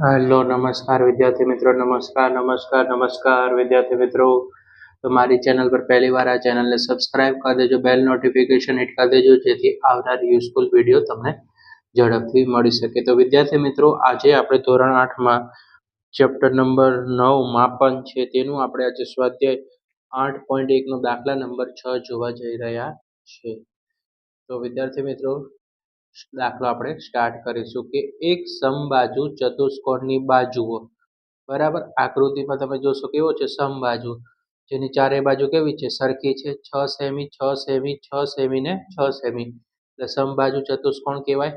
Hello નમસ્કાર વિદ્યાર્થી મિત્રો નમસ્કાર વિદ્યાર્થી મિત્રો તો મારી ચેનલ પર પહેલી વાર આ ચેનલને સબસ્ક્રાઇબ કરી દેજો બેલ નોટિફિકેશન હિટ કરી દેજો જેથી આવનાર યુઝફુલ વિડીયો તમને ઝડપથી મળી શકે તો વિદ્યાર્થી મિત્રો આજે આપણે ધોરણ 8માં ચેપ્ટર નંબર 9 માપન છે તેનું આપણે આજે સ્વાધ્યાય 8.1 નો દાખલા નંબર 6 જોવા જઈ રહ્યા છે તો વિદ્યાર્થી મિત્રો દાખલો આપણે સ્ટાર્ટ કરીશું કે એક સમબાજુ ચતુષ્કોણની બાજુઓ બરાબર આકૃતિમાં તમે જોશો કેવો છે સમબાજુ જેની ચારે બાજુ કેવી છે સરખી છે 6 સેમી 6 સેમી 6 સેમી ને 6 સેમી એટલે સમબાજુ ચતુષ્કોણ કહેવાય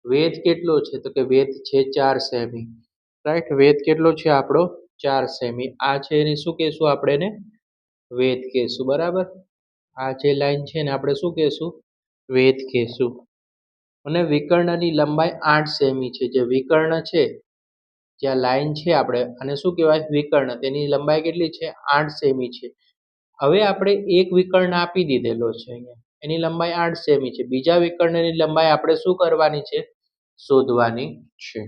વેધ કેટલો છે તો કે વેધ છે 4 સેમી રાઈટ વેધ કેટલો છે આપણો 4 સેમી આ છે એની શું કહેશું આપણે એને વેધ કહેશું બરાબર આ જે લાઈન છે ને આપણે શું કહેશું વેધ કહેશું અને વિકર્ણની લંબાઈ 8 સેમી છે જે વિકર્ણ છે જ્યાં લાઈન છે આપણે અને શું કહેવાય વિકર્ણ તેની લંબાઈ કેટલી છે 8 સેમી છે હવે આપણે એક વિકર્ણ આપી દીધેલો છે અહીંયા એની લંબાઈ 8 સેમી છે બીજા વિકર્ણની લંબાઈ આપણે શું કરવાની છે શોધવાની છે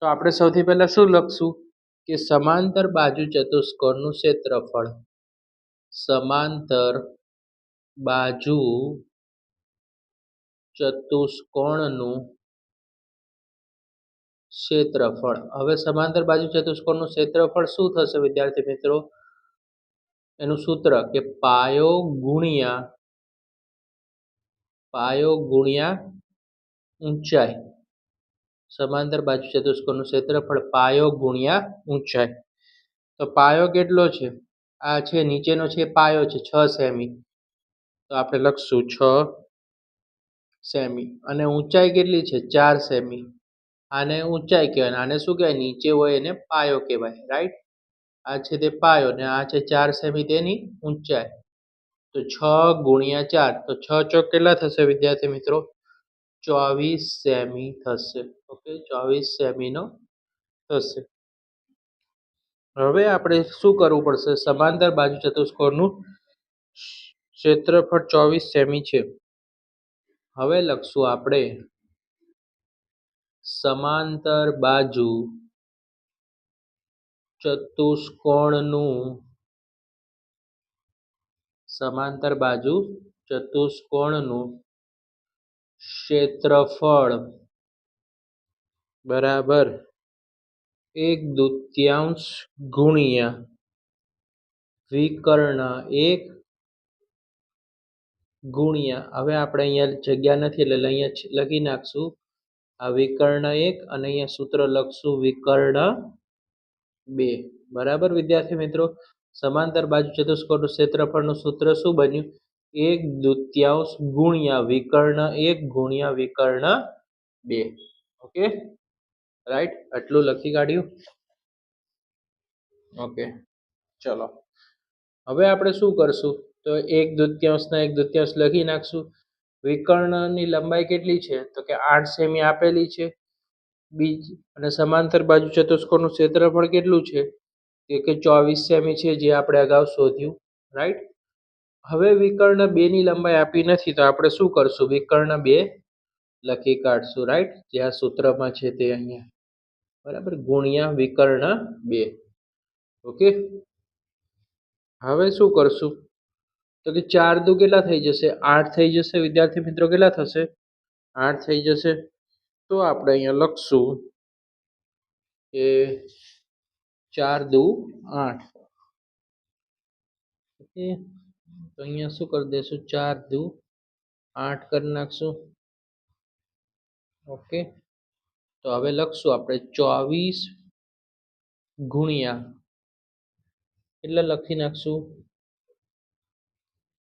તો આપણે સૌથી પહેલા શું લખશું કે સમાંતર બાજુ ચતુષ્કોણનું ક્ષેત્રફળ સમાંતર બાજુ ચતુષ્કોણનું ક્ષેત્રફળ હવે સમાંતર બાજુ ચતુષ્કોણનું ક્ષેત્રફળ શું થશે વિદ્યાર્થી મિત્રો એનું સૂત્ર કે પાયો ગુણ્યા ઊંચાઈ સમાંતર બાજુ ચતુષ્કોણનું ક્ષેત્રફળ પાયો ગુણ્યા ઊંચાઈ તો પાયો કેટલો છે આ છે નીચેનો છે પાયો છે 6 સેમી તો આપણે લખશું 6 સેમી અને ઊંચાઈ કેટલી છે 4 સેમી આને ઊંચાઈ કહેવાય આને શું કહેવાય નીચે હોય એને પાયો કહેવાય રાઈટ આ છે તે પાયો ને આ છે 4 સેમી તેની ઊંચાઈ તો 6 ગુણ્યા 4 તો 6 ચોક કેટલા થશે વિદ્યાર્થી મિત્રો 24 સેમી થશે ઓકે 24 સેમીનો થશે હવે આપણે શું કરવું પડશે સમાંતર બાજુ ચતુષ્કોણનું ક્ષેત્રફળ 24 સેમી છે હવે લખશું આપણે સમાંતર બાજુ ચતુષ્કોણનું ક્ષેત્રફળ બરાબર 1/2 ગુણ્યા વિકર્ણ 1 ગુણ્યા હવે આપણે અહીંયા જગ્યા નથી એટલે અહીંયા લખી નાખશું આ વિકર્ણ 1 અને અહીંયા સૂત્ર લખશું વિકર્ણ 2 બરાબર વિદ્યાર્થી મિત્રો સમાંતર બાજુ ચતુષ્કોણનું ક્ષેત્રફળનું સૂત્ર શું બન્યું 1/2 ગુણ્યા વિકર્ણ 1 ગુણ્યા વિકર્ણ 2 ઓકે રાઈટ આટલું લખી કાઢ્યું ઓકે ચલો હવે આપણે શું કરશું તો 1/2 ના 1/2 લખી નાખશું વિકર્ણની લંબાઈ કેટલી છે તો કે 8 સેમી આપેલી છે બીજી અને સમાંતર બાજુ ચતુષ્કોણનું ક્ષેત્રફળ કેટલું છે કે 24 સેમી છે જે આપણે અગાઉ શોધ્યું રાઈટ હવે વિકર્ણ 2 ની લંબાઈ આપી નથી તો આપણે શું કરશું વિકર્ણ 2 લખી કાઢશું રાઈટ જે આ સૂત્રમાં છે તે અહીંયા બરાબર ગુણ્યા વિકર્ણ 2 ઓકે હવે શું કરશું તો કે 4 દુ કેટલા થઈ જશે 8 થઈ જશે વિદ્યાર્થી મિત્રો કેટલા થશે 8 થઈ જશે તો આપણે અહીંયા લખશું કે 4 દુ 8 ઓકે તો અહીંયા શું કરી દેશું 4 દુ 8 કરી નાખશું ઓકે તો હવે લખશું આપણે 24 ગુણ્યા કેટલા લખી નાખશું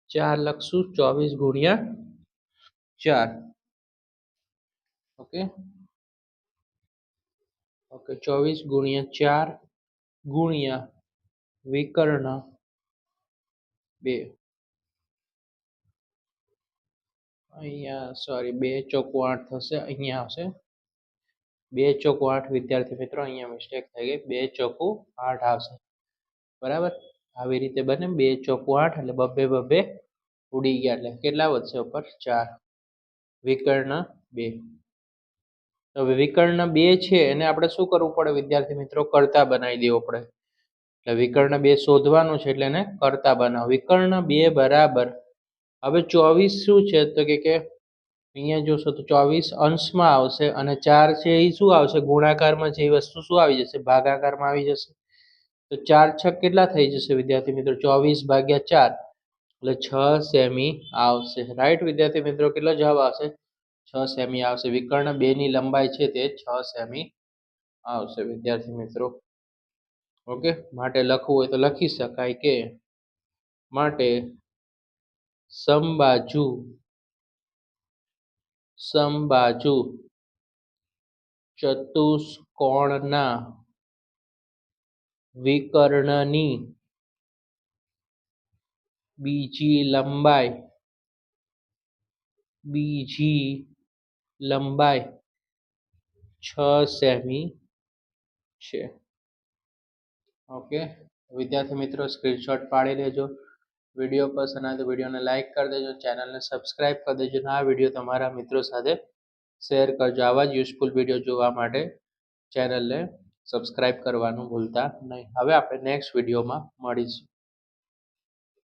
4 લખશું 24 ગુણ્યા 4 ઓકે ઓકે 24 ગુણ્યા 4 ગુણ્યા વિકર્ણ 2 અહીંયા સોરી 2 ચોક 8 થશે અહીંયા આવશે 2 ચોક 8 વિદ્યાર્થી મિત્રો અહીંયા મિસ્ટેક થઈ ગઈ 2 ચોક 8 આવશે બરાબર આવી રીતે બને 2 ચોક 8 એટલે બબ્બે ઉડી ગયા એટલે કેટલા વધશે ઉપર 4 વિકર્ણ 2 હવે વિકર્ણ 2 છે એને આપણે શું કરવું પડે વિદ્યાર્થી મિત્રો? કર્તા બનાવી દેવો પડે. એટલે વિકર્ણ 2 શોધવાનું છે એટલે એને કર્તા બનાવો. વિકર્ણ 2 બરાબર હવે 24 શું છે તો કે અહીંયા જોશો તો 24 અંશમાં આવશે અને 4 છે એ શું આવશે? ગુણાકારમાં છે એ વસ્તુ શું આવી જશે? ભાગાકારમાં આવી જશે. તો 4 છક કેટલા થઈ જશે વિદ્યાર્થી મિત્રો? 24/4 એટલે 6 સેમી આવશે. રાઈટ વિદ્યાર્થી મિત્રો? કેટલો જવાબ આવશે? 6 સેમી આવશે. વિકર્ણ 2 ની લંબાઈ છે તે 6 સેમી આવશે વિદ્યાર્થી મિત્રો. ઓકે, માટે લખવું હોય તો લખી શકાય કે માટે સમબાજુ ચતુષ્કોણના વિકર્ણની બીજી લંબાઈ 6 સેમી છે. ઓકે વિદ્યાર્થી મિત્રો, સ્ક્રીનશોટ પાડી લેજો. વિડીયો પસંદ આવે તો વિડીયોને લાઇક કરી દેજો, ચેનલને સબસ્ક્રાઇબ કરી દેજો અને આ વિડીયો તમારા મિત્રો સાથે શેર કરજો. આવા જ યુઝફુલ વિડીયો જોવા માટે ચેનલને સબસ્ક્રાઇબ કરવાનું ભૂલતા નહીં. હવે આપણે નેક્સ્ટ વિડીયોમાં મળીશું.